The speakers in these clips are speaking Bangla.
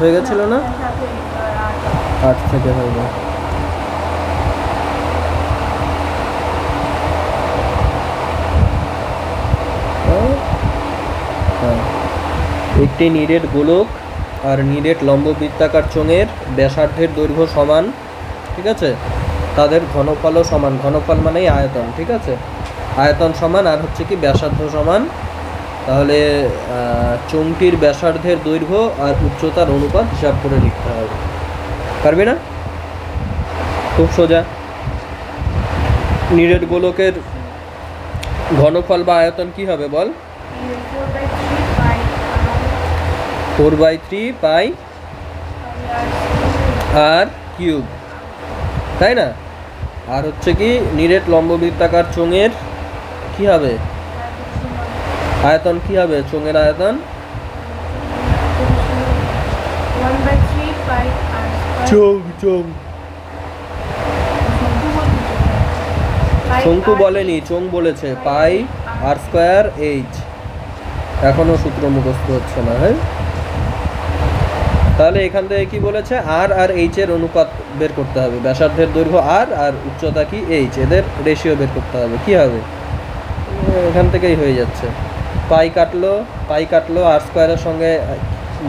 হয়ে গেছিল না? 8 থেকে হবে। একটি নিরেট গোলক আর নিরেট লম্ববৃত্তাকার চোঙের ব্যাসার্ধের দৈর্ঘ্য সমান, ঠিক আছে? তাদের ঘনফলও সমান। ঘনফল মানেই আয়তন, ঠিক আছে? আয়তন সমান আর হচ্ছে কি ব্যাসার্ধ সমান। তাহলে চোঙটির ব্যাসার্ধের দৈর্ঘ্য আর উচ্চতার অনুপাত হিসাব করে লিখতে হবে। পারবি না? খুব সোজা। নিরেট গোলকের ঘনফল বা আয়তন কি হবে বল? 4/3 পাই আর কিউব, তাই না? আর হচ্ছে কি নিরেট লম্ববৃত্তাকার চোঙের কি হবে আয়তন? কি হবে চোঙের আয়তন? শঙ্কু বলেনি, চোঙ বলেছে। পাই আর স্কোয়ার এইচ। এখনো সূত্র মুখস্থ হচ্ছে না। হ্যাঁ, তাহলে এখান থেকে কি বলেছে? আর আর এইচ এর অনুপাত বের করতে হবে। ব্যাসার্ধের দৈর্ঘ্য আর উচ্চতা কি এইচ, এদের রেশিও বের করতে হবে। কি হবে? এখান থেকেই হয়ে যাচ্ছে। পাই কাটলো আর স্কোয়ারের সঙ্গে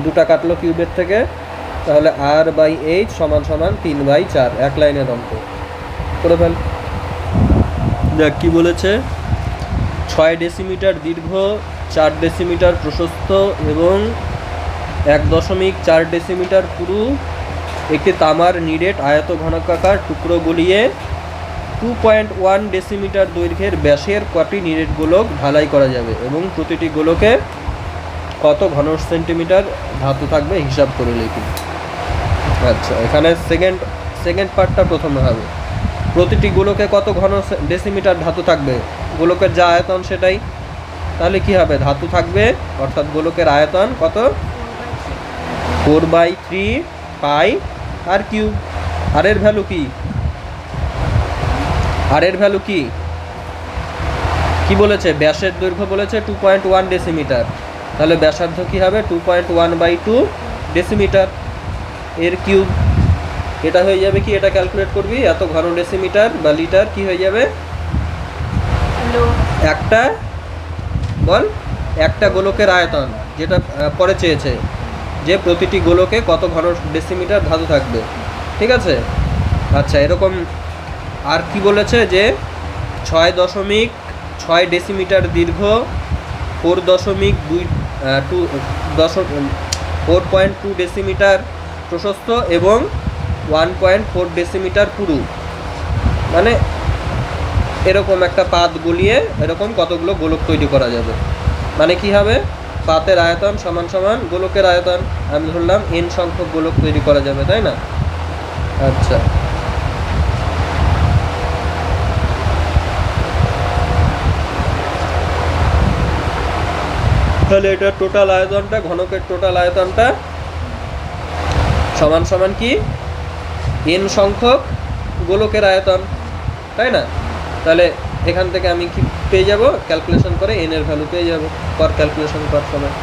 2টা কাটলো কিউবের থেকে, তাহলে আর বাই এইচ সমান সমান 3/4। এক লাইনের অঙ্ক করে ফেল। দেখ কি বলেছে। 6 ডেসিমিটার দীর্ঘ, 4 ডেসিমিটার প্রশস্ত এবং 1.4 ডেসিমিটার পুরু একটি তামার নিরেট আয়ত ঘনকাকার টুকরো গলিয়ে 2.1 ডেসিমিটার দৈর্ঘ্যের ব্যাসের কটি নিরেট গোলক ঢালাই করা যাবে এবং প্রতিটি গোলকে কত ঘন সেন্টিমিটার ধাতু থাকবে হিসাব করে লিখি। আচ্ছা, এখানে সেকেন্ড পার্টটা প্রথমে হবে। প্রতিটি গোলকে কত ঘন ডেসিমিটার ধাতু থাকবে? গোলকের যা আয়তন সেটাই। তাহলে কি হবে? ধাতু থাকবে, অর্থাৎ গোলকের আয়তন কত? 4/3 পাই আর কিউব। আর এর ভ্যালু কি? আর এর ভ্যালু কি কি বলেছে? ব্যাসের দৈর্ঘ্য বলেছে 2.1 ডেসিমিটার। তাহলে ব্যাসার্ধ কি হবে? 2.1/2 ডেসিমিটার। এর কিউব। এটা হয়ে যাবে কি? এটা ক্যালকুলেট করবি, এত ঘন ডেসিমিটার বা লিটার কি হয়ে যাবে? একটা বল, একটা গোলকের আয়তন, যেটা পরে চেয়েছে যে প্রতিটি গোলকে কত ঘন ডেসিমিটার ধাতু থাকবে, ঠিক আছে? আচ্ছা, এরকম আর কি বলেছে? যে 6.6 ডেসিমিটার দীর্ঘ, 4.2 ডেসিমিটার প্রশস্ত এবং 1.4 ডেসিমিটার পুরু, মানে এরকম একটা পাত গলিয়ে এরকম কতগুলো গোলক তৈরি করা যাবে। মানে কি হবে? পাতের আয়তন সমান সমান গোলকের আয়তন। আমি ধরলাম n সংখ্যক গোলক তৈরি করা যাবে, তাই না? আচ্ছা, তাহলে এটা টোটাল আয়তনটা, ঘনকের টোটাল আয়তনটা সমান সমান কি? n সংখ্যক গোলকের আয়তন, তাই না? তাহলে এখান থেকে আমি কি পেয়ে যাব? ক্যালকুলেশন করে n এর ভ্যালু পেয়ে যাব পর ক্যালকুলেশন করার সময়।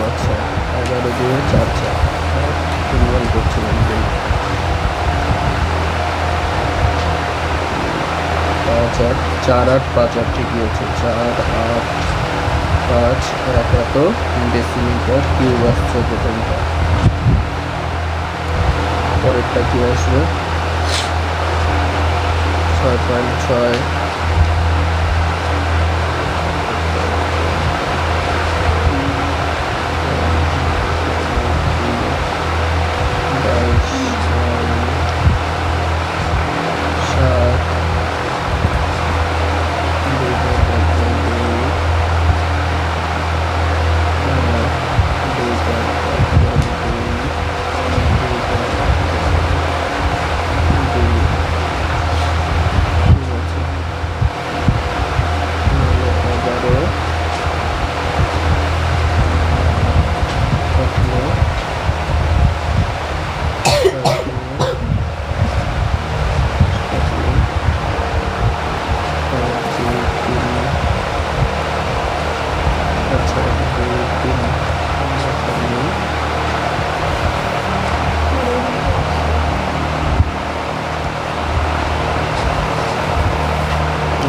আচ্ছা, 11/2/4 পরিমাণ করছিলাম। 5 8 4 8 5 8 ঠিকই আছে, 4 8 5 1 এত ডেসিমিটার কিউব আসছে প্রথমটা। পরেরটা কি আসবে? 6.6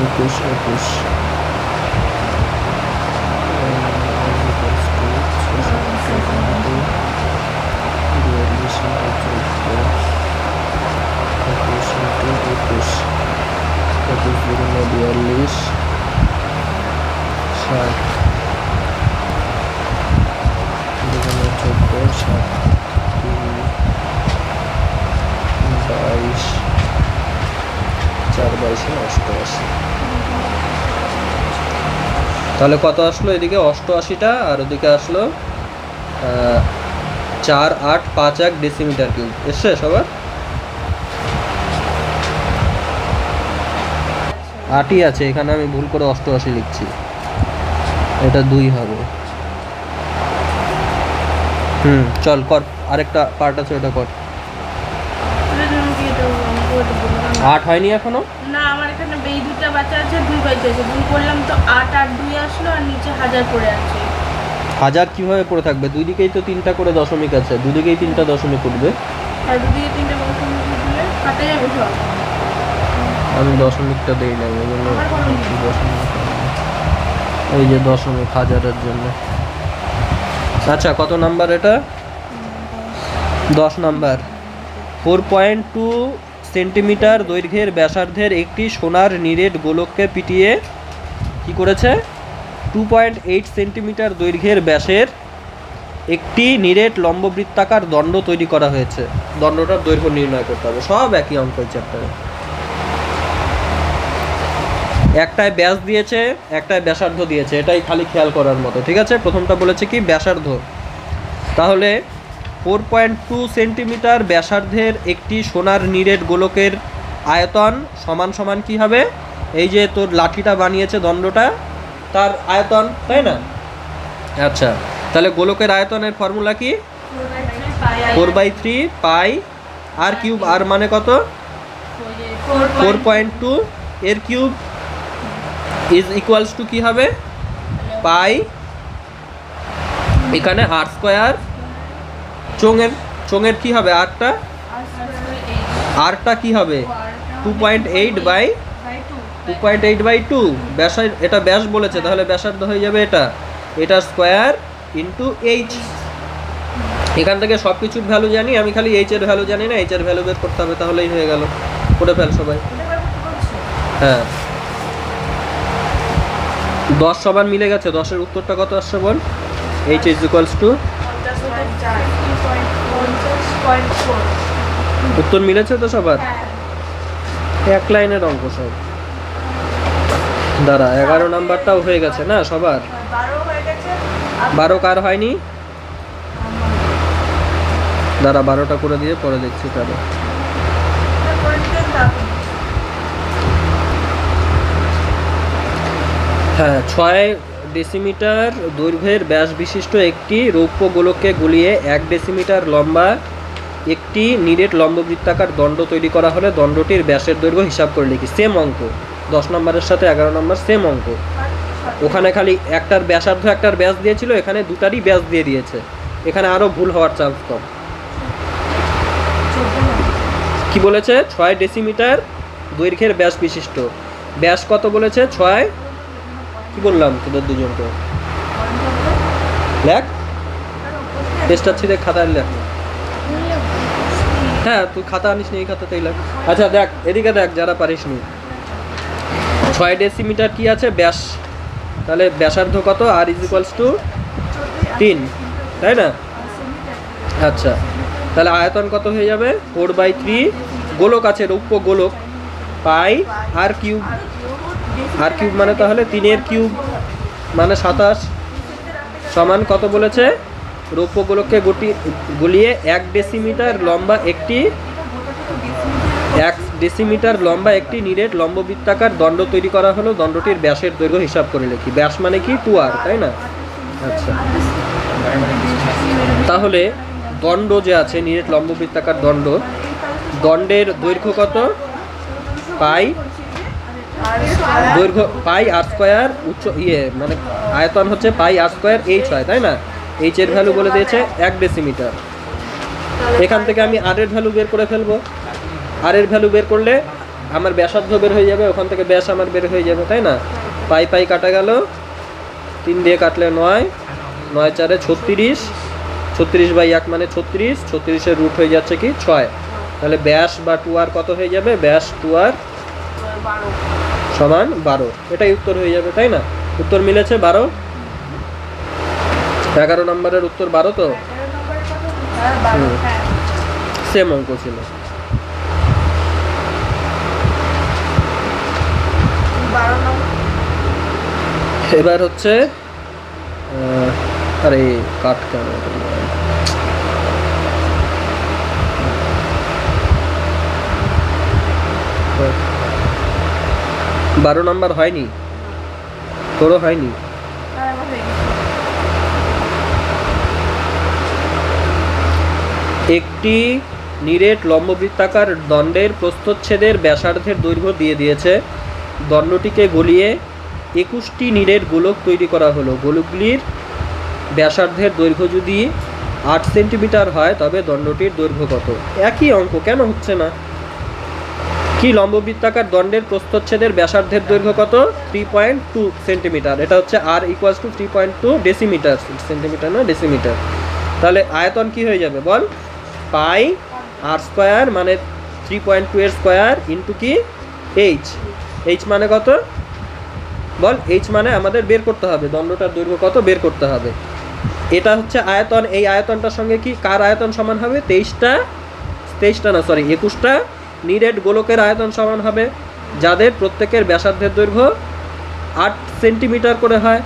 21 তাহলে কত আসলো? এদিকে 88টা আর ওদিকে আসলো 4 8 5 1 ডেসিমিটার কিউব। এসছে সবার? 8ই আছে, এখানে আমি ভুল করে 88 লিখছি, এটা 2 হবে। চল কর, আরেকটা পার্ট আছে ওটা কর। 8 হয়নি এখনো? না, আমার এখানে এই দুটো বাচ্চা আছে, 2 বাচ্চা আছে, ভুল করলাম তো 8 আর 2 আসলো আর নিচে 1000 পড়ে আছে। 1000 কিভাবে পড়ে থাকবে? দুই দিকেই তো 3টা করে দশমিক আছে, দুদিকেই 3টা দশমিক উঠবে। আর দুদিকে 3টা দশমিক দিলে কাটে যাবে সব। আমি দশমিকটা দেই না, এই জন্য দশমিক, এই যে দশমিক 1000-এর জন্য। আচ্ছা, কত নাম্বার এটা? 10 নাম্বার। 4.2 সেন্টিমিটার দৈর্ঘ্যের ব্যাসার্ধের একটি সোনার নিরেট গোলককে পিটিয়ে কি করেছে? 2.8 সেন্টিমিটার দৈর্ঘ্যের ব্যাসের একটি নিরেট লম্ববৃত্তাকার দণ্ড তৈরি করা হয়েছে। দণ্ডটার দৈর্ঘ্য নির্ণয় করতে হবে। সব একই অঙ্ক এই চ্যাপ্টারে। একটায় ব্যাস দিয়েছে, একটায় ব্যাসার্ধ দিয়েছে, এটাই খালি খেয়াল করার মতো, ঠিক আছে? প্রথমটা বলেছে কি? ব্যাসার্ধ। তাহলে 4.2 সেন্টিমিটার ব্যাসার্ধের একটি সোনার নিরেট গোলকের আয়তন সমান সমান কি হবে? এই যে তোর লাঠিটা বানিয়েছে দণ্ডটা, তার আয়তন, তাই না? আচ্ছা, তাহলে গোলকের আয়তনের ফর্মুলা কি? 4/3 পাই আর কিউব। আর মানে কত? 4.2 এর কিউব ইজ ইকুয়ালস টু কি হবে? পাই, এখানে আর স্কোয়ার, চোঙের কি হবে? আরটা কি হবে? 2.8/2। ব্যাসার্ধ, এটা ব্যাস বলেছে, তাহলে ব্যাসার্ধ হয়ে যাবে এটা স্কোয়ার ইন্টু এইচ। এখান থেকে সব কিছুর ভ্যালু জানি, আমি খালি এইচ এর ভ্যালু জানি না। এইচ এর ভ্যালু বের করতে হবে, তাহলেই হয়ে গেল। করে ফেল সবাই। হ্যাঁ, 10 সবার মিলে গেছে। 10-এর উত্তরটা কত আসছে বল? এইচ ইজ ইকুয়ালস টু, উত্তর মিলেছে তো সবার? এক লাইনের অঙ্ক সব। দাঁড়া, 11 নাম্বারটাও হয়ে গেছে না সবার? 12 কার হয়নি? দাঁড়া, 12টা করে দিয়ে পরে দেখছি তাহলে। হ্যাঁ, 6 ডেসিমিটার দৈর্ঘ্যের ব্যাস বিশিষ্ট একটি রৌপ্য গোলককে গুলিয়ে 1 ডেসিমিটার লম্বা একটি নিরেট লম্ববৃত্তাকার দণ্ড তৈরি করা হলে দণ্ডটির ব্যাসের দৈর্ঘ্য হিসাব করে লিখি। সেম অঙ্ক, 10 নম্বরের সাথে 11 নম্বর সেম অঙ্ক। ওখানে খালি একটার ব্যাসার্ধ একটার ব্যাস দিয়েছিল, এখানে দুটারই ব্যাস দিয়ে দিয়েছে। এখানে আরও ভুল হওয়ার চান্স কম। কি বলেছে? 6 ডেসিমিটার দৈর্ঘ্যের ব্যাস বিশিষ্ট। ব্যাস কত বলেছে 6, কি বললাম তোদের দুজনকে লেখ, টেস্টার ছিঁড়ে খাতায় লেখ। হ্যাঁ তুই খাতা আনিস নি, এই খাতাতেই লেখ। আচ্ছা দেখ এদিকে দেখ, যারা পারিস নি, 6 ডেসিমিটার কি আছে ব্যাস, তাহলে ব্যাসার্ধ কত, আর ইজ ইকুয়ালস টু 3, তাই না? আচ্ছা তাহলে আয়তন কত হয়ে যাবে 4/3, গোলক আছে রৌপ্য গোলক, পাই আর কিউব, আর কিউব মানে তাহলে 3 কিউব মানে 27 সমান কত বলেছে, রৌপ্য গোলককে গলিয়ে 1 ডেসিমিটার লম্বা একটি 1 ডেসিমিটার লম্বা একটি নিরেট লম্ববৃত্তাকার দণ্ড তৈরি করা হলো। দণ্ডটির ব্যাসের দৈর্ঘ্য হিসাব করে লিখি। ব্যাস মানে কি 2r, তাই না? আচ্ছা তাহলে দণ্ড যে আছে নিরেট লম্ববৃত্তাকার দণ্ড, দণ্ডের দৈর্ঘ্য কত, পাই, দৈর্ঘ্য পাই আর স্কোয়ার, উচ্চ মানে আয়তন হচ্ছে পাই আর স্কোয়ার এইচ হয়, তাই না? এইচ এর ভ্যালু বলে দিয়েছে 1 ডেসিমিটার। এখান থেকে আমি আর এর ভ্যালু বের করে ফেলবো, আর এর ভ্যালু বের করলে আমার ব্যাসার্ধ বের হয়ে যাবে, ওখান থেকে ব্যাস আমার বের হয়ে যাবে, তাই না? পাই পাই কাটা গেল, 3 দিয়ে কাটলে 9, 9 4 36, 36/1 মানে 36, 36-এর রুট হয়ে যাচ্ছে কি 6, তাহলে ব্যাস বা 2r কত হয়ে যাবে, ব্যাস 2r সমান 12, এটাই উত্তর হয়ে যাবে, তাই না? উত্তর মিলেছে 12, 11 নম্বরের উত্তর 12 তো সেম অঙ্ক ছিল। এবার হচ্ছে আরে কাট কেন, 12 নম্বর হয়নি, তোরও হয়নি। একটি নিরেট লম্ববৃত্তাকার দণ্ডের প্রস্থচ্ছেদের ব্যাসার্ধের দৈর্ঘ্য দিয়ে দিয়েছে। দণ্ডটিকে গলিয়ে 21টি নিরেট গোলক তৈরি করা হলো। গোলকগুলির ব্যাসার্ধের দৈর্ঘ্য যদি 8 সেন্টিমিটার হয় তবে দণ্ডটির দৈর্ঘ্য কত? একই অঙ্ক কেন হচ্ছে না? কি লম্ববৃত্তাকার দণ্ডের প্রস্থচ্ছেদের ব্যাসার্ধের দৈর্ঘ্য কত? 3.2 সেন্টিমিটার। এটা হচ্ছে আর ইকুয়ালস টু 3.2 ডেসিমিটার, সেন্টিমিটার না ডেসিমিটার। তাহলে আয়তন কি হয়ে যাবে বল, পাই আর স্কোয়ার মানে 3.2 এর স্কোয়ার ইন্টু কি এইচ, এইচ মানে কত বল, এইচ মানে আমাদের বের করতে হবে দণ্ডটার দৈর্ঘ্য কত বের করতে হবে। এটা হচ্ছে আয়তন, এই আয়তনটার সঙ্গে কি কার আয়তন সমান হবে, 21টা নিরেট গোলকের আয়তন সমান হবে, যাদের প্রত্যেকের ব্যাসার্ধের দৈর্ঘ্য 8 সেন্টিমিটার করে হয়,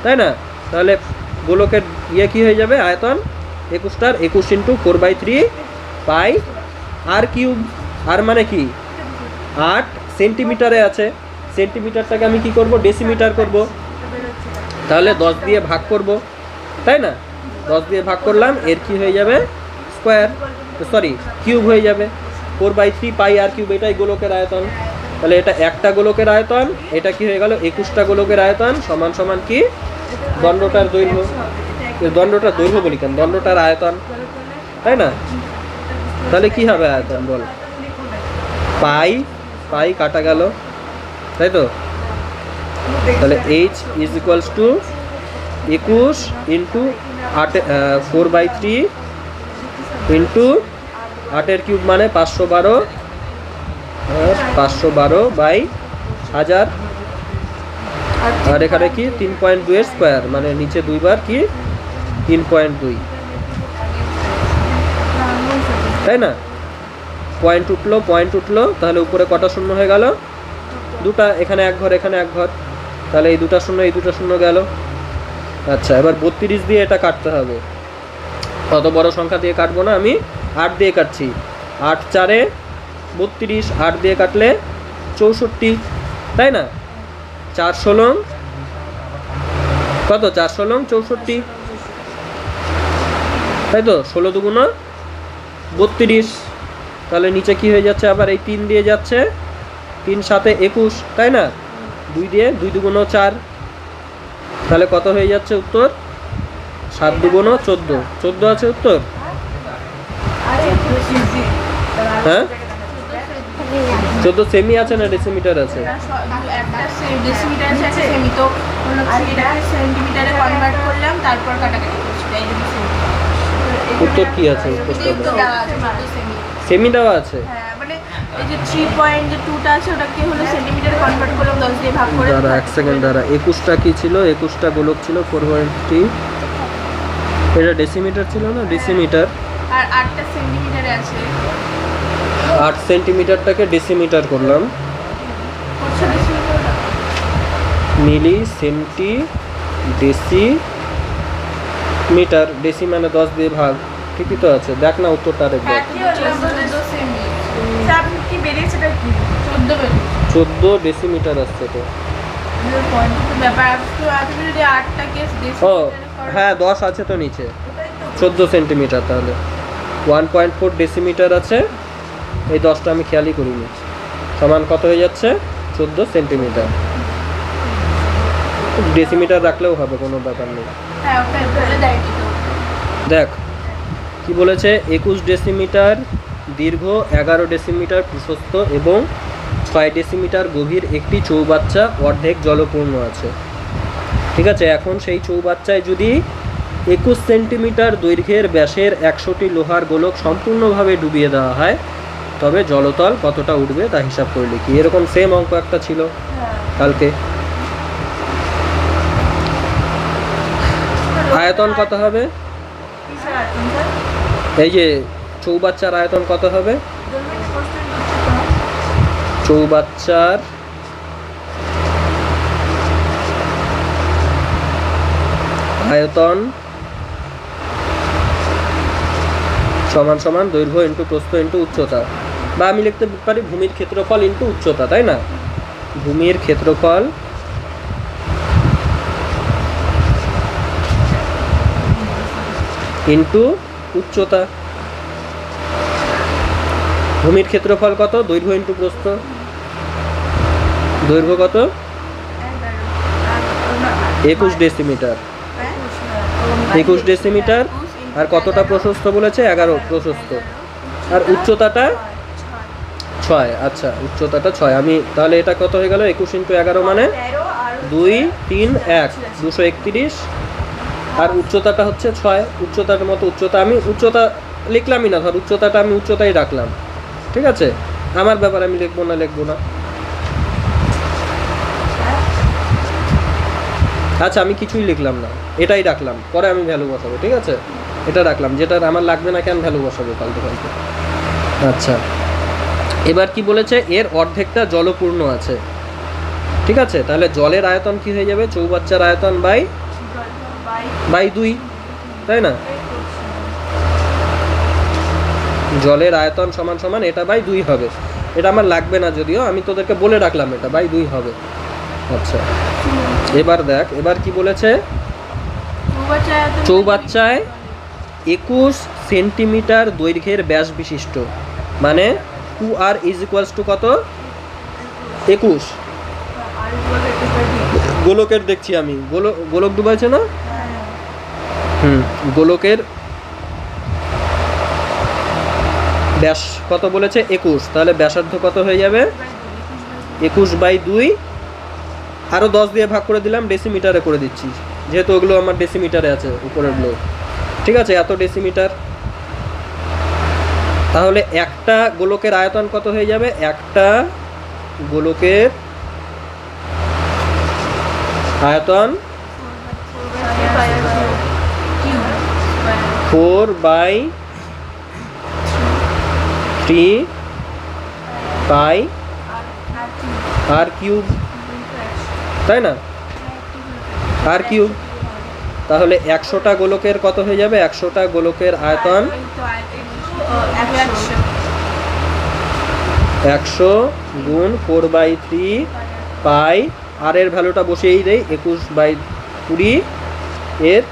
তাই না? তাহলে গোলকের কি হয়ে যাবে আয়তন 21টার 21 ইন্টু 4/3 পাই আর কিউব, আর মানে কি 8 সেন্টিমিটারে আছে, সেন্টিমিটারটাকে আমি কি করব ডেসিমিটার করব, তাহলে 10 দিয়ে ভাগ করব, তাই না? 10 দিয়ে ভাগ করলাম, এর কি হয়ে যাবে স্কোয়ার, কিউব হয়ে যাবে। 4/3 পাই আর কিউব, এটাই গোলকের আয়তন। তাহলে এটা একটা গোলকের আয়তন, এটা কি হয়ে গেল 21টা গোলকের আয়তন সমান সমান কি দণ্ডটার দৈর্ঘ্য, দণ্ডটার দৈর্ঘ্য বলি কেন, দণ্ডটার আয়তন, তাই না? তাহলে কি হবে আয়তন বল, পাই পাই কাটা গেল, তাই তো? তাহলে H is equals to 21 into 4/3 into 8 cube মানে 512, 512/1000, আর এখানে কি 3.2 এর স্কোয়ার মানে নিচে দুইবার কি 3.2, তাই না? পয়েন্ট উঠলো, তাহলে উপরে কটা শূন্য হয়ে গেল, দুটা, এখানে এক ঘর এখানে এক ঘর, তাহলে এই দুটা শূন্য এই দুটা শূন্য গেল। আচ্ছা এবার 32 দিয়ে এটা কাটতে হবে, অত বড় সংখ্যা দিয়ে কাটবো না, আমি 8 দিয়ে কাটছি, 8 4 32, 8 দিয়ে কাটলে 64, তাই না? 4 16 কত, 4 16 64, তাই তো? 16 দুগুণ 32, তাহলে নিচে কি হয়ে যাচ্ছে আবার এই 3 দিয়ে যাচ্ছে, 3 7 21, তাই না? 2 দিয়ে 2 দুগুণ 4, তাহলে কত হয়ে যাচ্ছে উত্তর, 7 দুগুণ 14, 14 আছে উত্তর, হ্যাঁ 14 সেমি আছে না ডেসিমিটার আছে? একটা ডেসিমিটার আছে, একটা সেমি। তো এটাকে সেন্টিমিটারে কনভার্ট করলাম, তারপর কাটাকাটি করছি। তাই জন্য উত্তর কি আছে? উত্তরটা তো দাও। দেওয়া আছে মাত্র সেমি। সেমি দেওয়া আছে? হ্যাঁ, মানে এই যে 3.2টা আছে, ওটাকে হলো সেন্টিমিটারে কনভার্ট করলাম, 10 দিয়ে ভাগ করে। দাঁড়া 1 সেকেন্ড দাঁড়া। 21টা কি ছিল? 21টা গোলক ছিল 4.3। এটা ডেসিমিটার ছিল না? ডেসিমিটার। আর 8টা সেন্টিমিটারে আছে। 8 সেন্টিমিটারটাকে ডেসিমিটার করলাম। করছে ডেসিমিটার না? মিলি সেন্টি ডেসি মিটার। ডেসি মানে 10 দিয়ে ভাগ। ঠিকই তো আছে। দেখ না উত্তরটা আরেকবার। হ্যাঁ, কি হলো? 14 সেমি। আপনি কি বেরিয়েছেটা কি? 14 বেরিয়েছে। 14 ডেসিমিটার আসছে তো। পয়েন্ট তো ব্যাপার। আপনি যদি 8টাকে ও ডেসিমিটারে হ্যাঁ 10 আছে তো নিচে। 14 সেন্টিমিটার, তাহলে 1.4 ডেসিমিটার আছে। এই 10টা আমি খেয়ালই করিনি। সমান কত হয়ে যাচ্ছে? 14 সেন্টিমিটার। ডেসিমিটার রাখলেও হবে, কোনো ব্যাপার নেই। হ্যাঁ, ওটা বলে দেয় তো। দেখ কি বলেছে, 21 ডেসিমিটার দীর্ঘ, 11 ডেসিমিটার প্রশস্ত এবং 6 ডেসিমিটার গভীর একটি চৌবাচ্চা অর্ধেক জলপূর্ণ আছে। ঠিক আছে, এখন সেই চৌবাচ্চায় যদি 21 সেন্টিমিটার দৈর্ঘ্যের ব্যাসের 100টি লোহার গোলক সম্পূর্ণভাবে ডুবিয়ে দেওয়া হয়, তবে জলতল কতটা উঠবে তা হিসাব করে লিখি। এরকম সেম অঙ্ক একটা ছিল কালকে। আয়তন কত হবে? এই যে চৌবাচ্চার আয়তন কত হবে? চৌবাচ্চার আয়তন সমান সমান দৈর্ঘ্য ইন্টু প্রস্থ ইন্টু উচ্চতা, বা আমি লিখতে পারি ভূমির ক্ষেত্রফল ইন্টু উচ্চতা, তাই না? ভূমির ক্ষেত্রফল ইন্টু উচ্চতা। ভূমির ক্ষেত্রফল কত? দৈর্ঘ্য ইন্টু প্রস্থ। দৈর্ঘ্য কত? 21 ডেসিমিটার। 21 ডেসিমিটার। আর কতটা প্রশস্ত বলেছে? 11 প্রশস্ত। আর উচ্চতাটা 6। আচ্ছা, উচ্চতাটা 6। আমি তাহলে এটা কত হয়ে গেল? 21 ইন্টু 11 মানে 2, 3, 1, 231। আর উচ্চতাটা হচ্ছে 6। উচ্চতার মতো উচ্চতা আমি উচ্চতা লিখলামই না, ধর উচ্চতাটা আমি উচ্চতাই রাখলাম। ঠিক আছে, আমার ব্যাপার, আমি লিখবো না। আচ্ছা, আমি কিছুই লিখলাম না, এটাই রাখলাম, পরে আমি ভ্যালু বসাবো। ঠিক আছে, এটা রাখলাম, যেটা আমার লাগবে না কেন ভ্যালু বসাবো ফালতু। আচ্ছা, এবার কি বলেছে? এর অর্ধেকটা জলপূর্ণ আছে। ঠিক আছে, তাহলে জলের আয়তন কি হয়ে যাবে? চৌবাচ্চার আয়তন বাই 2, তাই না? জলের আয়তন সমান সমান এটা বাই 2 হবে। এটা আমার লাগবে না, যদিও আমি তোদেরকে বলে রাখলাম এটা বাই 2 হবে। আচ্ছা, এবার দেখ, এবার কি বলেছে? চৌবাচ্চায় 21 সেন্টিমিটার দৈর্ঘ্যের ব্যাস বিশিষ্ট, মানে 2r = কত? 21 গোলকের। দেখছি আমি গোলক ডুবাইছে না? গোলকের ব্যাস কত বলেছে? 21। তাহলে ব্যাসার্ধ কত হয়ে যাবে? 21/2। আরও 10 দিয়ে ভাগ করে দিলাম, ডেসিমিটারে করে দিচ্ছি, যেহেতু ওগুলো আমার ডেসিমিটারে আছে উপরেরগুলো। ঠিক আছে, এত ডেসিমিটার। তাহলে একটা গোলকের আয়তন কত হয়ে যাবে? একটা গোলকের আয়তন 4/3 পাই আর কিউব, তাই না? আর কিউব। তাহলে 100টা গোলকের কত হয়ে যাবে? 100টা গোলকের আয়তন 100 গুণ 4/3 পাই। আর এর ভ্যালুটা বসিয়েই দেই, 21/20 এর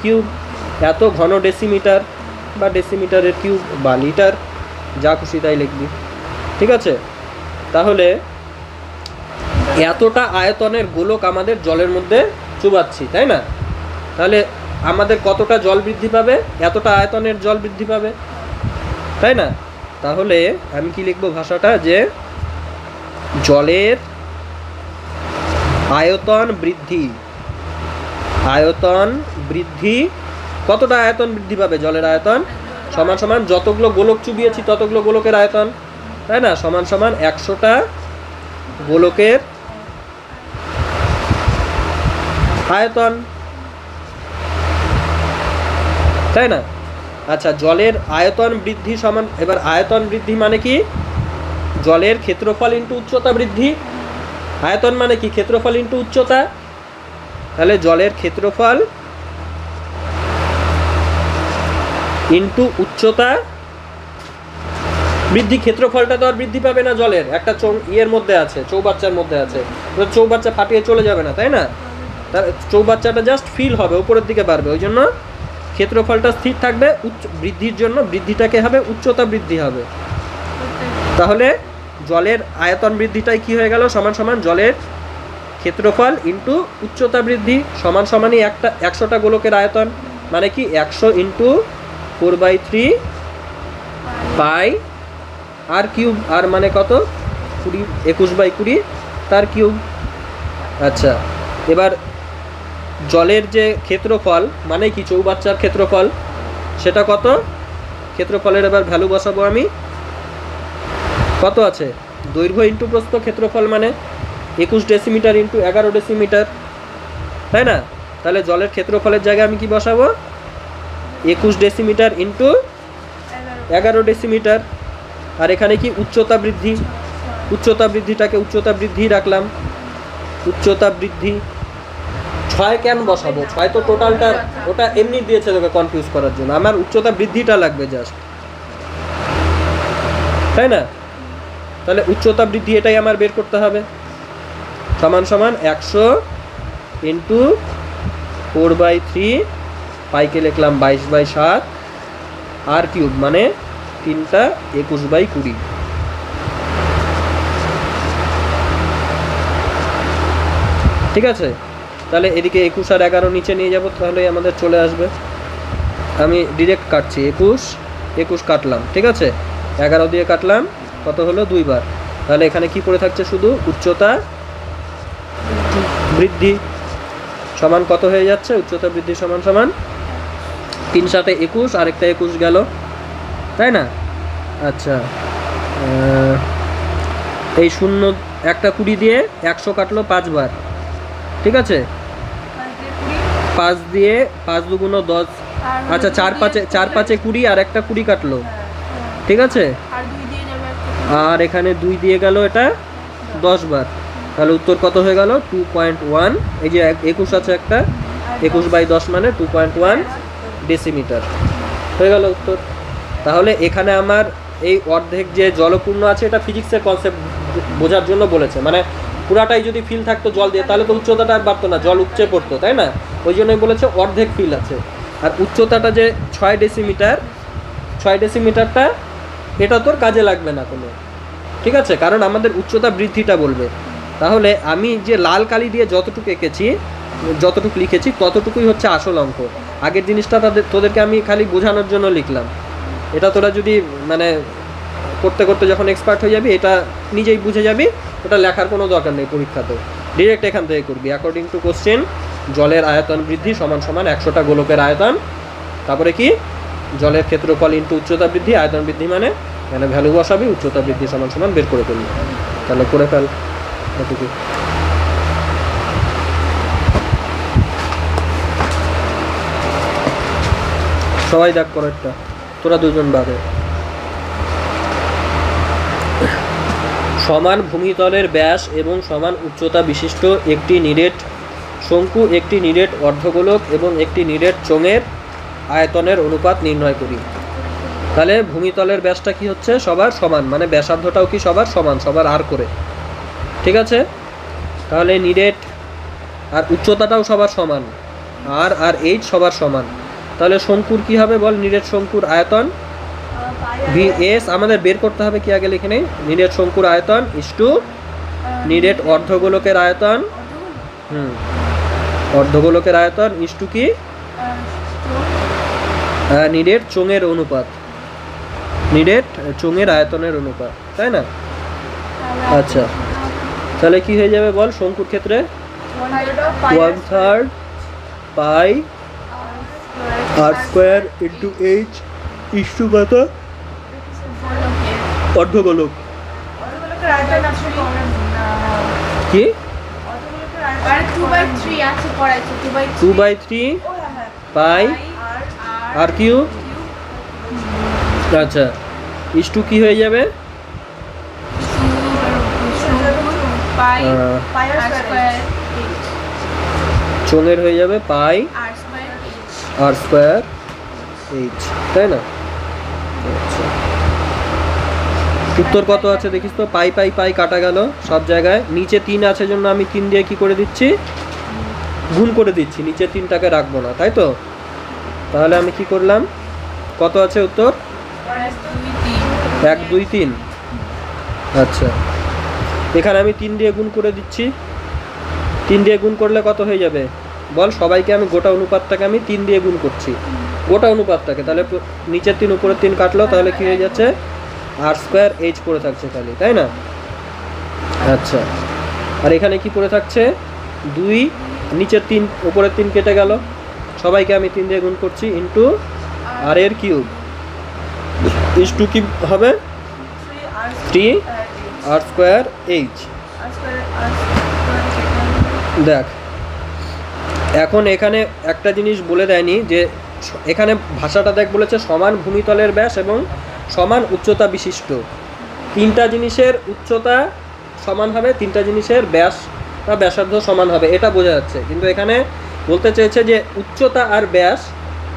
কিউব। এত ঘন ডেসিমিটার বা ডেসিমিটারের কিউব বা লিটার, যা খুশি তাই লিখবি। ঠিক আছে, তাহলে এতটা আয়তনের গোলক আমাদের জলের মধ্যে চুবাচ্ছি, তাই না? তাহলে আমাদের কতটা জল বৃদ্ধি পাবে? এতটা আয়তনের জল বৃদ্ধি পাবে, তাই না? তাহলে আমি কি লিখবো ভাষাটা? যে জলের আয়তন বৃদ্ধি, আয়তন বৃদ্ধি, কতটা আয়তন বৃদ্ধি পাবে জলের আয়তন? সমান সমান যতগুলো গোলক চুবিয়েছি ততগুলো গোলকের আয়তন, তাই না? সমান সমান 100টা গোলকের আয়তন, তাই না? আচ্ছা, জলের আয়তন বৃদ্ধি সমান, এবার আয়তন বৃদ্ধি মানে কি? জলের ক্ষেত্রফল ইন্টু উচ্চতা বৃদ্ধি। আয়তন মানে কি? ক্ষেত্রফল ইন্টু উচ্চতা। তাহলে জলের ক্ষেত্রফল ইন্টু উচ্চতা বৃদ্ধি। ক্ষেত্রফলটা তো আর বৃদ্ধি পাবে না জলের, একটা ইয়ের মধ্যে আছে, চৌবাচ্চার মধ্যে আছে, চৌবাচ্চা ফাটিয়ে চলে যাবে না, তাই না? তার চৌবাচ্চাটা জাস্ট ফিল হবে, উপরের দিকে বাড়বে, ওই জন্য ক্ষেত্রফলটা স্থির থাকবে। বৃদ্ধির জন্য বৃদ্ধিটাকে হবে উচ্চতা বৃদ্ধি হবে। তাহলে জলের আয়তন বৃদ্ধিটাই কি হয়ে গেল? সমান সমান জলের ক্ষেত্রফল ইন্টু উচ্চতা বৃদ্ধি সমান সমানই 100টা গোলকের আয়তন, মানে কি 100 ইন্টু 4/3 পাই আর কিউব। আর মানে কত? 21/20 তার কিউব। আচ্ছা, এবার জলের যে ক্ষেত্রফল মানে কি? চৌবাচ্চার ক্ষেত্রফল, সেটা কত? ক্ষেত্রফলের এবার ভ্যালু বসাবো আমি। কত আছে? দৈর্ঘ্য ইন্টু প্রস্থ, ক্ষেত্রফল মানে 21 ডেসিমিটার ইন্টু 11 ডেসিমিটার, তাই না? তাহলে জলের ক্ষেত্রফলের জায়গায় আমি কি বসাবো? 21 ডেসিমিটার ইন্টু 11 ডেসিমিটার। আর এখানে কি? উচ্চতা বৃদ্ধি, উচ্চতা বৃদ্ধিটাকে উচ্চতা বৃদ্ধি রাখলাম। উচ্চতা বৃদ্ধি 6 কেন বসাবো? 6 তো টোটালটা, ওটা এমনি দিয়েছে তোকে কনফিউজ করার জন্য। আমার উচ্চতা বৃদ্ধিটা লাগবে জাস্ট, তাই না? তাহলে উচ্চতা বৃদ্ধি এটাই আমার বের করতে হবে। সমান সমান 100 ইন্টু 4/3 পাইকে লিখলাম 22/7 আর কিউব মানে 3টা 21/20। ঠিক আছে, তাহলে এদিকে 21 আর 11 নিচে নিয়ে যাব, তাহলে আমাদের চলে আসবে। আমি ডিরেক্ট কাটছি, 21 কাটলাম, ঠিক আছে, 11 দিয়ে কাটলাম, কত হলো? 2 বার। তাহলে এখানে কি পড়ে থাকছে? শুধু উচ্চতা বৃদ্ধি সমান কত হয়ে যাচ্ছে? উচ্চতা বৃদ্ধি সমান সমান 3 সাথে 21, আরেকটা 21 গেল, তাই না? আচ্ছা, এই শূন্য একটা 20 দিয়ে 100 কাটলো 5 বার, ঠিক আছে? 5 দিয়ে 5 দুগুণ 10, আচ্ছা 4 5 20 আর একটা 20 কাটলো, ঠিক আছে? আর এখানে 2 দিয়ে গেল, এটা 10 বার। তাহলে উত্তর কত হয়ে গেল? 2.1। এই যে 21 আছে একটা, 21/10 মানে 2.1 ডেসিমিটার হয়ে গেল উত্তর। তাহলে এখানে আমার এই অর্ধেক যে জলপূর্ণ আছে, এটা ফিজিক্সের কনসেপ্ট বোঝার জন্য বলেছে। মানে পুরাটাই যদি ফিল থাকতো জল দিয়ে, তাহলে তো উচ্চতাটা আর বাড়তো না, জল উপচে পড়তো, তাই না? ওই জন্যই বলেছে অর্ধেক ফিল আছে। আর উচ্চতাটা যে 6 ডেসিমিটার, 6 ডেসিমিটারটা এটা তোর কাজে লাগবে না কোনো, ঠিক আছে? কারণ আমাদের উচ্চতা বৃদ্ধিটা বলবে। তাহলে আমি যে লাল কালি দিয়ে যতটুকু এঁকেছি, যতটুকু লিখেছি, ততটুকুই হচ্ছে আসল অঙ্ক। আগের জিনিসটা তোদেরকে আমি খালি বোঝানোর জন্য লিখলাম। এটা তোরা যদি মানে করতে করতে যখন এক্সপার্ট হয়ে যাবি, এটা নিজেই বুঝে যাবি, ওটা লেখার কোনো দরকার নেই পরীক্ষাতে, ডিরেক্ট এখান থেকে করবি। অ্যাকর্ডিং টু কোশ্চেন, জলের আয়তন বৃদ্ধি সমান সমান 100টা গোলকের আয়তন, তারপরে কি? জলের ক্ষেত্রফল ইন্টু উচ্চতা বৃদ্ধি, আয়তন বৃদ্ধি মানে এখানে ভ্যালু বসাবি, উচ্চতা বৃদ্ধি সমান সমান বের করে ফেলবি। তাহলে করে ফেল এটুকু। সবাই দেখ পরেরটা, তোরা দুজন বাদে। সমান ভূমিতলের ব্যাস এবং সমান উচ্চতা বিশিষ্ট একটি নিরেট শঙ্কু, একটি নিরেট অর্ধগোলক এবং একটি নিরেট চোঙের আয়তনের অনুপাত নির্ণয় করি। তাহলে ভূমিতলের ব্যাসটা কি হচ্ছে? সবার সমান, মানে ব্যাসার্ধটাও কি সবার সমান, সবার আর করে, ঠিক আছে? তাহলে নিরেট আর উচ্চতাটাও সবার সমান, আর এইচ সবার সমান। তাহলে শঙ্কুর কি হবে বল? নিরেট শঙ্কুর আয়তন VS আমাদের বের করতে হবে, কি আগে লিখে নেই। নিরেট শঙ্কুর আয়তন ইস্টু নিরেট অর্ধগোলকের আয়তন, অর্ধগোলকের আয়তন ইস্টু কি? নিরেট চোঙের অনুপাত, নিরেট চোঙের আয়তনের অনুপাত, তাই না? আচ্ছা, তাহলে কি হয়ে যাবে বল শঙ্কুর ক্ষেত্রে? 1/3 পাই আর স্কোয়ার ইন্টু এইচ ইস্টু কত? অর্ধগোলক। কি? আর 2/3 আছে পড়াইছে 2/3 পাই আর কিউ। আচ্ছা ইস্টু কি হয়ে যাবে? পাই আহ, আর স্কয়ার চোঙের হয়ে যাবে পাই আর স্কয়ার আর স্কোয়ার এইচ, তাই না? আচ্ছা উত্তর কত আছে দেখিস তো? পাই পাই পাই কাটা গেল সব জায়গায়, নিচে 3 আছে জন্য আমি 3 দিয়ে কি করে দিচ্ছি? গুণ করে দিচ্ছি, নিচে 3টাকে রাখবো না, তাই তো? তাহলে আমি কি করলাম? কত আছে উত্তর? 1 2 3। আচ্ছা এখানে আমি 3 দিয়ে গুণ করে দিচ্ছি। 3 দিয়ে গুণ করলে কত হয়ে যাবে বল? সবাইকে আমি গোটা অনুপাতটাকে আমি 3 দিয়ে গুণ করছি, গোটা অনুপাতটাকে। তাহলে নিচের 3 উপরের 3 কাটলো, তাহলে কি হয়ে যাচ্ছে? আর স্কোয়ার এইচ পড়ে থাকছে খালি, তাই না? আচ্ছা আর এখানে কি পড়ে থাকছে? 2 নিচের 3 উপরের 3 কেটে গেল, সবাইকে আমি 3 দিয়ে গুণ করছি ইন্টু আর এর কিউব ইস্টু কি হবে? 3 আর স্কোয়ার এইচ। দেখ এখন এখানে একটা জিনিস বলে দেয়নি যে এখানে ভাষাটা দেখ বলেছে সমান ভূমিতলের ব্যাস এবং সমান উচ্চতা বিশিষ্ট। 3টা জিনিসের উচ্চতা সমান হবে, 3টা জিনিসের ব্যাস বা ব্যাসার্ধ সমান হবে, এটা বোঝা যাচ্ছে। কিন্তু এখানে বলতে চেয়েছে যে উচ্চতা আর ব্যাস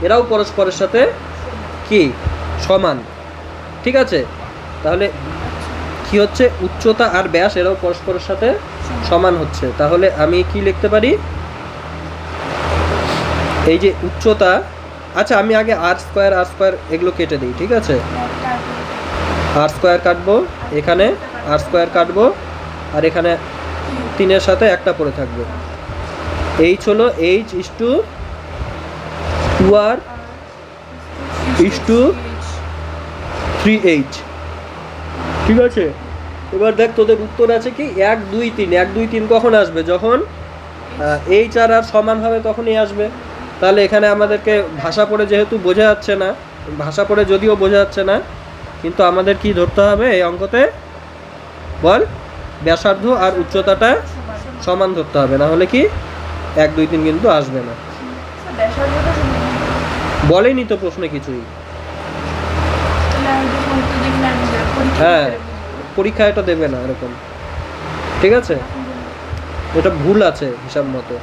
এরাও পরস্পরের সাথে কি সমান, ঠিক আছে? তাহলে কি হচ্ছে? উচ্চতা আর ব্যাস এরাও পরস্পরের সাথে সমান হচ্ছে। তাহলে আমি কি লিখতে পারি? এই যে উচ্চতা, আচ্ছা আমি আগে আর স্কোয়ার এগুলো কেটে দিই, ঠিক আছে? আর স্কোয়ার কাটবো, এখানে আর স্কোয়ার কাটবো, আর এখানে 3-এর সাথে একটা পড়ে থাকবে। এইচ হলো H is to 2r is to 3h, ঠিক আছে? এবার দেখ তোদের উত্তর আছে কি 1 2 3। 1 2 3 কখন আসবে? যখন এইচ আর আর সমান হবে তখনই আসবে। তাহলে এখানে আমাদেরকে ভাষা পড়ে যেহেতু বোঝা যাচ্ছে না, ভাষা পড়ে যদিও বোঝা যাচ্ছে না, কিন্তু আমাদের কি ধরতে হবে এই অঙ্কতে বল? ব্যাসার্ধ আর উচ্চতাটা সমান ধরতে হবে, না হলে কি 1 2 3 কিন্তু আসবে না। বলেনি তো প্রশ্নে কিছুই। হ্যাঁ পরীক্ষা এটা দেবে না এরকম, ঠিক আছে? এটা ভুল আছে হিসাব মতো।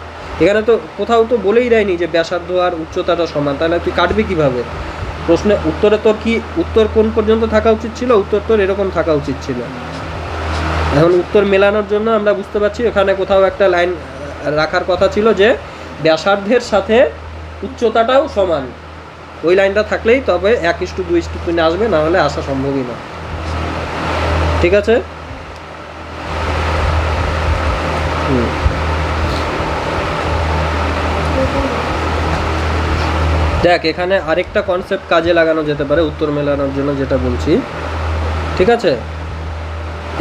এখানে তো কোথাও তো বলেই দেয়নি যে ব্যাসার্ধ আর উচ্চতাটা সমান, তাহলে তুই কাটবি কিভাবে? প্রশ্নে উত্তরে তোর কি উত্তর কোন পর্যন্ত থাকা উচিত ছিল? উত্তর তোর এরকম থাকা উচিত ছিল। এখন উত্তর মেলানোর জন্য আমরা বুঝতে পারছি এখানে কোথাও একটা লাইন রাখার কথা ছিল যে ব্যাসার্ধের সাথে উচ্চতাটাও সমান। ওই লাইনটা থাকলেই তবে 1:2:3 আসবে, না হলে আসা সম্ভবই না, ঠিক আছে? দেখ এখানে আরেকটা কনসেপ্ট কাজে লাগানো যেতে পারে উত্তর মেলানোর জন্য, যেটা বলছি, ঠিক আছে?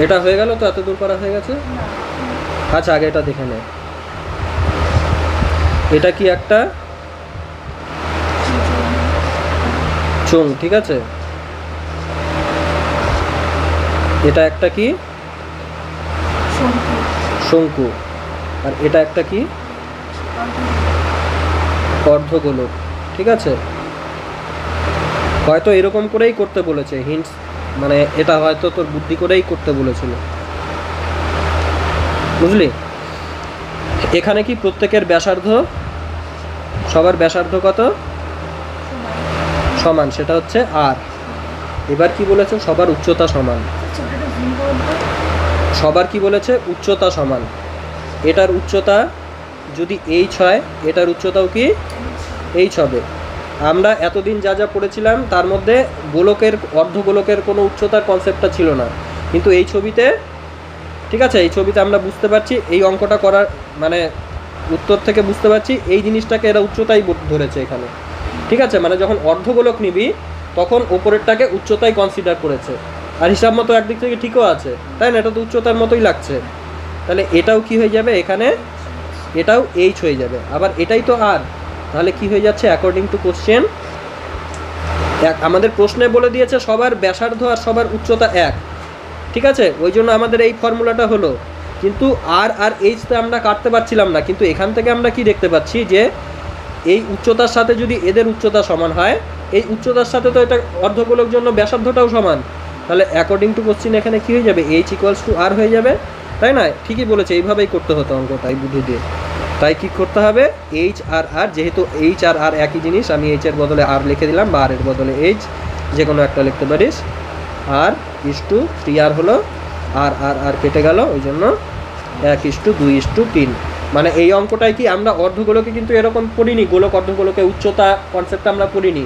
এটা হয়ে গেল তো, এত দূর করা হয়ে গেছে। আচ্ছা আগে এটা দেখে নে, এটা কি একটা চোঙ, ঠিক আছে? এটা একটা কি শঙ্কু, আর এটা একটা কি অর্ধগোলক, ঠিক আছে? হয়তো এরকম করেই করতে বলেছে, হিন্টস মানে এটা হয়তো তোর বুদ্ধি করেই করতে বলেছিল, বুঝলি? এখানে কি প্রত্যেকের ব্যাসার্ধ, সবার ব্যাসার্ধ কত? সমান, সেটা হচ্ছে আর। এবার কি বলেছে? সবার উচ্চতা সমান। সবার কি বলেছে? উচ্চতা সমান। এটার উচ্চতা যদি এইচ হয়, এটার উচ্চতাও কি এইচ হবে। আমরা এতদিন যা যা পড়েছিলাম তার মধ্যে গোলকের অর্ধগোলকের কোনো উচ্চতার কনসেপ্টটা ছিল না, কিন্তু এই ছবিতে, ঠিক আছে, এই ছবিতে আমরা বুঝতে পারছি, এই অঙ্কটা করার মানে উত্তর থেকে বুঝতে পারছি এই জিনিসটাকে এরা উচ্চতাই ধরেছে এখানে, ঠিক আছে? মানে যখন অর্ধগোলক নিবি তখন ওপরেরটাকে উচ্চতাই কনসিডার করেছে, আর হিসাব মতো একদিক থেকে ঠিকও আছে, তাই না? এটা তো উচ্চতার মতোই লাগছে। তাহলে এটাও কি হয়ে যাবে, এখানে এটাও এইচ হয়ে যাবে। আবার এটাই তো আর, তাহলে কি হয়ে যাচ্ছে অ্যাকর্ডিং টু কোশ্চেন, আমাদের প্রশ্নে বলে দিয়েছে সবার ব্যাসার্ধ আর সবার উচ্চতা এক, ঠিক আছে, ওই জন্য আমাদের এই ফর্মুলাটা হলো। কিন্তু আর আর এইচ তো আমরা কাটতে পারছিলাম না, কিন্তু এখান থেকে আমরা কি দেখতে পাচ্ছি যে এই উচ্চতার সাথে যদি এদের উচ্চতা সমান হয়, এই উচ্চতার সাথে তো এটা অর্ধগোলক জন্য ব্যাসার্ধটাও সমান, তাহলে অ্যাকর্ডিং টু কোশ্চেন এখানে কি হয়ে যাবে, এইচ ইকুয়ালস টু আর হয়ে যাবে, তাই না? ঠিকই বলেছে, এইভাবেই করতে হতো অঙ্ক, তাই বুদ্ধি দিয়ে। তাই কি করতে হবে, এইচ আর আর, যেহেতু এইচ আর আর একই জিনিস, আমি এইচ এর বদলে আর লিখে দিলাম, বা আর এর বদলে এইচ, যে কোনো একটা লিখতে পারিস। আর ইস টু 3r হলো, আর আর আর কেটে গেল, ওই জন্য 1:2:3। মানে এই অঙ্কটাই কি আমরা অর্ধগোলকে কিন্তু এরকম পড়িনি, গোলক অর্ধগোলকে উচ্চতা কনসেপ্টটা আমরা পড়িনি,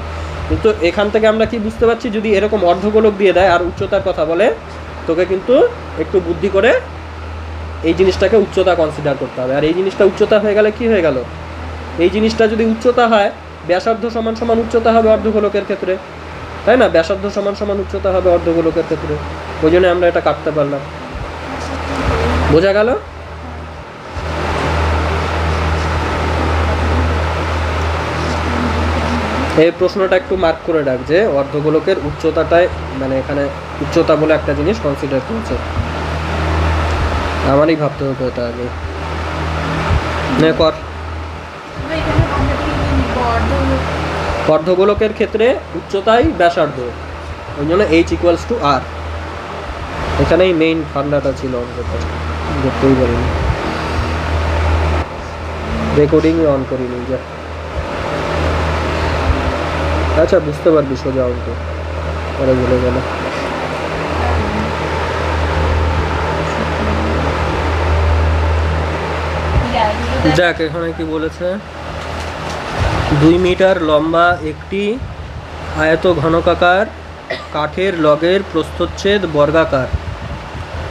কিন্তু এখান থেকে আমরা কি বুঝতে পারছি, যদি এরকম অর্ধগোলক দিয়ে দেয় আর উচ্চতার কথা বলে, তোকে কিন্তু একটু বুদ্ধি করে এই জিনিসটাকে উচ্চতা কনসিডার করতে হবে। আর এই জিনিসটা উচ্চতা হয়ে গেলে কি হয়ে গেল, এই জিনিসটা যদি উচ্চতা হয়, ব্যাসার্ধ সমান সমান উচ্চতা হবে অর্ধগোলকের ক্ষেত্রে, তাই না? ব্যাসার্ধ সমান সমান উচ্চতা হবে অর্ধগোলকের ক্ষেত্রে, ওই জন্য আমরা এটা কাটতে পারলাম। বোঝা গেল? এই প্রশ্নটা একটু মার্ক করে রাখ যে অর্ধগোলকের উচ্চতাটায়, মানে এখানে উচ্চতা বলে একটা জিনিস কনসিডার করছে, আমারই ভাবতে হতো এটা আগে। নে কর। অর্ধগোলকের ক্ষেত্রে উচ্চতাই ব্যাসার্ধ, ওই জন্য এইচ ইকুয়ালস টু আর, এখানেই মেইন ফান্ডাটা ছিল অঙ্কটা, দেখতেই পারিনি, রেকর্ডিংই অন করিনি যা। আচ্ছা, বুঝতে পারবি সোজা অঙ্ক, পরে ভুলে গেল। দেখ এখানে কি বলেছে, 2 মিটার লম্বা একটি আয়ত ঘনকাকার কাঠের লগের প্রস্থচ্ছেদ বর্গাকার,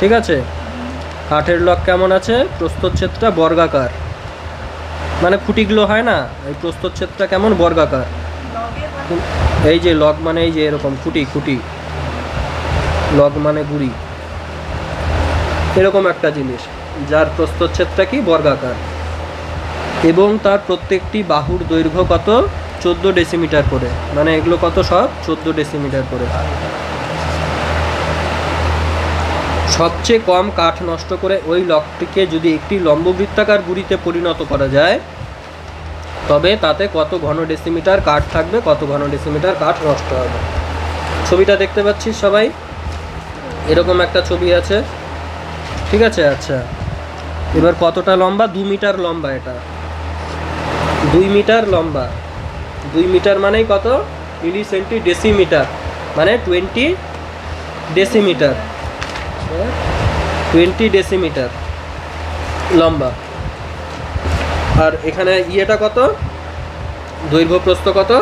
ঠিক আছে? কাঠের লগ কেমন আছে, প্রস্থচ্ছেদটা বর্গাকার, মানে খুঁটিগুলো হয় না, এই প্রস্থচ্ছেদটা কেমন, বর্গাকার। এই যে লগ মানে এই যে এরকম খুঁটি, খুঁটি, লগ মানে গুড়ি, এরকম একটা জিনিস যার প্রস্থচ্ছেদটা কি বর্গাকার, এবং তার প্রত্যেকটি বাহুর দৈর্ঘ্য কত, 14 ডেসিমিটার করে, মানে এগুলো কত, সব 14 ডেসিমিটার করে। সবচেয়ে কম কাঠ নষ্ট করে ওই লগটিকে যদি একটি লম্ববৃত্তাকার গুড়িতে পরিণত করা যায়, তবে তাতে কত ঘন ডেসিমিটার কাঠ থাকবে, কত ঘন ডেসিমিটার কাঠ নষ্ট হবে। ছবিটা দেখতে পাচ্ছিস সবাই, এরকম একটা ছবি আছে, ঠিক আছে? আচ্ছা, এবার কতটা লম্বা, 2 মিটার লম্বা, এটা 2 মিটার লম্বা, 2 মিটার মানেই কত, মিলি সেন্টি ডেসিমিটার, মানে 20 ডেসিমিটার, 20 ডেসিমিটার লম্বা। আর এখানে ইয়েটা কত, দৈর্ঘ্য প্রস্থ কত,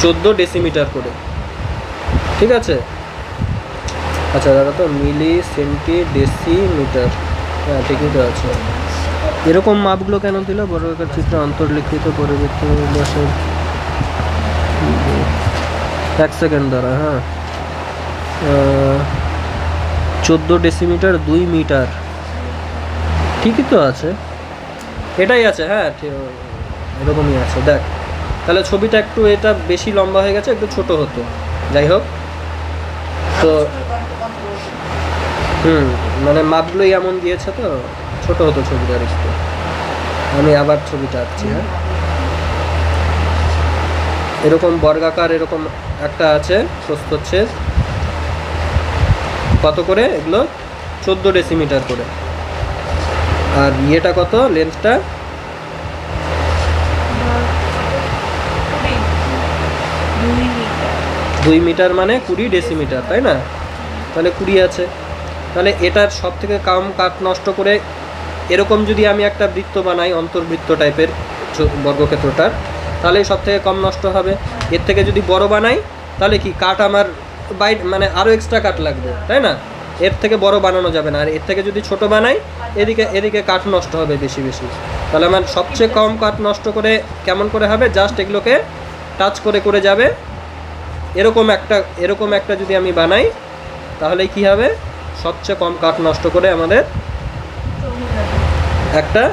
14 ডেসিমিটার করে, ঠিক আছে? আচ্ছা দাদা, তো মিলি সেন্টি ডেসিমিটার, হ্যাঁ ঠিকই তো আছে। এরকম মাপগুলো কেন দিল, বর্গাকার চিত্রে অন্তর্লিখিত পরিবর্তন ব্যাসের, 1 সেকেন্ড দ্বারা, হ্যাঁ 14 ডেসিমিটার 2 মিটার, ঠিকই তো আছে, এটাই আছে, হ্যাঁ এরকমই আছে। দেখ তাহলে ছবিটা একটু, এটা বেশি লম্বা হয়ে গেছে, একটু ছোট হতো, যাই হোক। তো মানে মাপগুলোই এমন দিয়েছে, তো ছোট হতো ছবিটা একটু। আমি আবার ছবিটা আঁকছি, হ্যাঁ এরকম বর্গাকার, এরকম একটা আছে প্রস্থচ্ছেদ, কত করে, এগুলো 14 ডেসিমিটার করে। আর ইয়েটা কত, লেন্থটা 2 মিটার, মানে 20 ডেসিমিটার, তাই না? তাহলে 20 আছে, তাহলে এটার সব থেকে কম কাঠ নষ্ট করে, এরকম যদি আমি একটা বৃত্ত বানাই, অন্তর্বৃত্ত টাইপের বর্গক্ষেত্রটার, তাহলে সব থেকে কম নষ্ট হবে। এর থেকে যদি বড় বানাই, তাহলে কি কাঠ আমার মানে আরও এক্সট্রা কাঠ লাগবে, তাই না? এর থেকে বড় বানানো যাবে না। আর এর থেকে যদি ছোট বানাই, এদিকে কাঠ নষ্ট হবে বেশি বেশি। তাহলে আমার সবচেয়ে কম কাঠ নষ্ট করে কেমন করে হবে, জাস্ট এগুলোকে টাচ করে করে যাবে, এরকম একটা যদি আমি বানাই, তাহলে কি হবে, সবচেয়ে কম কাঠ নষ্ট করে আমাদের একটা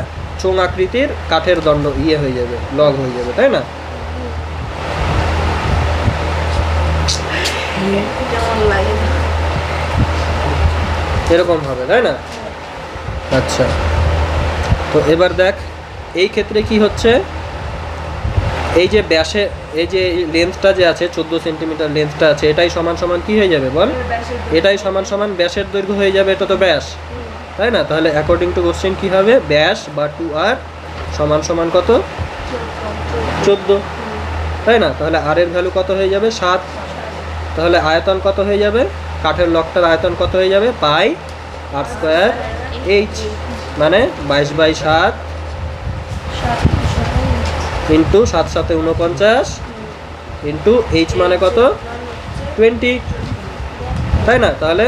চোঙ আকৃতির কাঠের দণ্ড হয়ে যাবে, লগ হয়ে যাবে, তাই না? যেমন লাগে এরকম হবে, তাই না? আচ্ছা, তো এবার দেখ এই ক্ষেত্রে কি হচ্ছে, এই যে ব্যাসে এই যে লেন্থটা যে আছে 14 সেন্টিমিটার লেন্থটা আছে, এটাই সমান সমান কি হয়ে যাবে বল? এটাই সমান সমান ব্যাসের দৈর্ঘ্য হয়ে যাবে, এটা তো ব্যাস, তাই না? তাহলে অ্যাকর্ডিং টু কোশ্চেন কি হবে? ব্যাস বা 2r সমান সমান কত? 14, তাই না? তাহলে r এর ভ্যালু কত হয়ে যাবে? 7। তাহলে আয়তন কত হয়ে যাবে? কাঠের লকটার আয়তন কত হয়ে যাবে? পাই r স্কয়ার h, মানে 22/7 ইন্টু 7 7 49 ইন্টু h মানে কত? 20, তাই না? তাহলে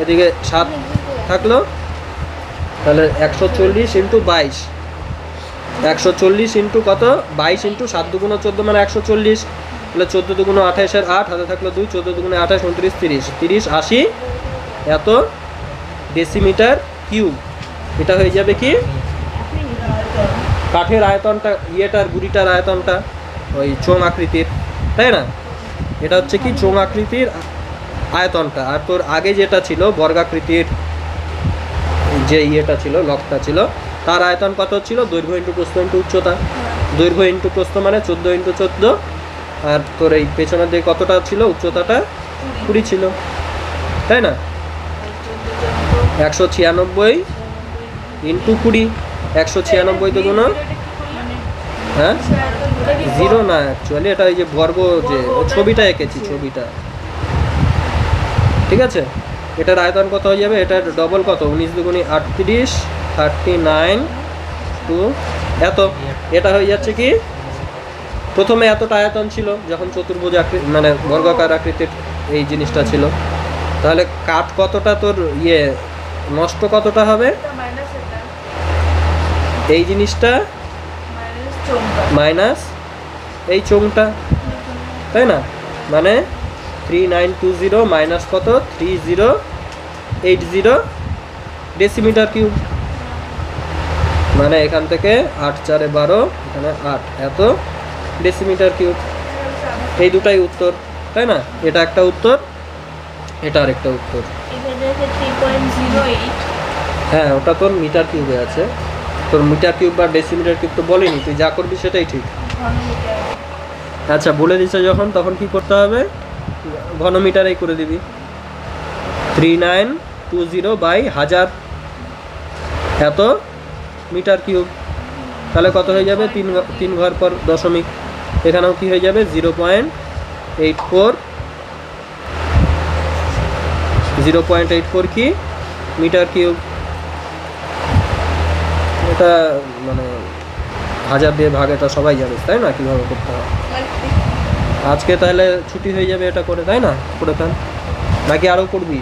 এদিকে 7 থাকলো, তাহলে 140 ইন্টু 22, 140 ইন্টু কত? 22 ইন্টু 7 দুগুণ 14 মানে 140, তাহলে 14 দুগুণ 28 এর 8, হাতে থাকলো 2, 14 দুগুণে 28, 29, 30, 30 80 এত ডেসিমিটার কিউব। এটা হয়ে যাবে কি কাঠের আয়তনটা, গুড়িটার আয়তনটা, ওই চোঙ আকৃতির, তাই না? এটা হচ্ছে কি চোঙ আকৃতির আয়তনটা। আর তোর আগে যেটা ছিল বর্গাকৃতির যে ছিল, লকটা ছিল, তার আয়তন কত ছিল? দৈর্ঘ্য ইন্টু প্রস্থ ইন্টু উচ্চতা। দৈর্ঘ্য ইন্টু প্রস্থ মানে 14 ইন্টু 14, আর তোর এই পেছনের দিকে কতটা ছিল? উচ্চতাটা 20 ছিল, তাই না? 196 ইন্টু 20, 196 দুগুণ, হ্যাঁ 0 না, অ্যাকচুয়ালি এটা এই যে বর্গ, যে ছবিটা এঁকেছি, ছবিটা, ঠিক আছে? এটার আয়তন কত হয়ে যাবে? এটার ডবল কত? 19 দুগুণে 38, 39 টু এত। এটা হয়ে যাচ্ছে কি, প্রথমে এতটা আয়তন ছিল যখন চতুর্ভুজ মানে বর্গাকার আকৃতির এই জিনিসটা ছিল, তাহলে কাঠ কতটা তোর নষ্ট কতটা হবে? এই জিনিসটা মাইনাস এই চোঙটা, তাই না? মানে 3920 মাইনাস কত? 3080 ডেসিমিটার কিউব, মানে এখান থেকে 8 4 12, এখানে 8 এত ডেসিমিটার কিউব। এই দুটাই উত্তর, তাই না? এটা একটা উত্তর, এটা আরেকটা উত্তর। হ্যাঁ, ওটা তোর মিটার কিউবে আছে, তোর মিটার কিউব বা ডেসিমিটার কিউব তো বলিনি, তুই যা করবি সেটাই ঠিক। আচ্ছা, বলে দিচ্ছে যখন, তখন কি করতে হবে? ঘনমিটারেই করে দিবি। 3920/1000 এত মিটার কিউব, তাহলে কত হয়ে যাবে? 3 ঘর পর দশমিক, এখানেও কি হয়ে যাবে? 0.84 কি মিটার কিউব। এটা মানে 1000 দিয়ে ভাগ, এটা সবাই জানে, তাই না কীভাবে করতে হয়। আজকে তাহলে ছুটি হয়ে যাবে এটা করে, তাই না? করে ফেল, নাকি আরও করবি?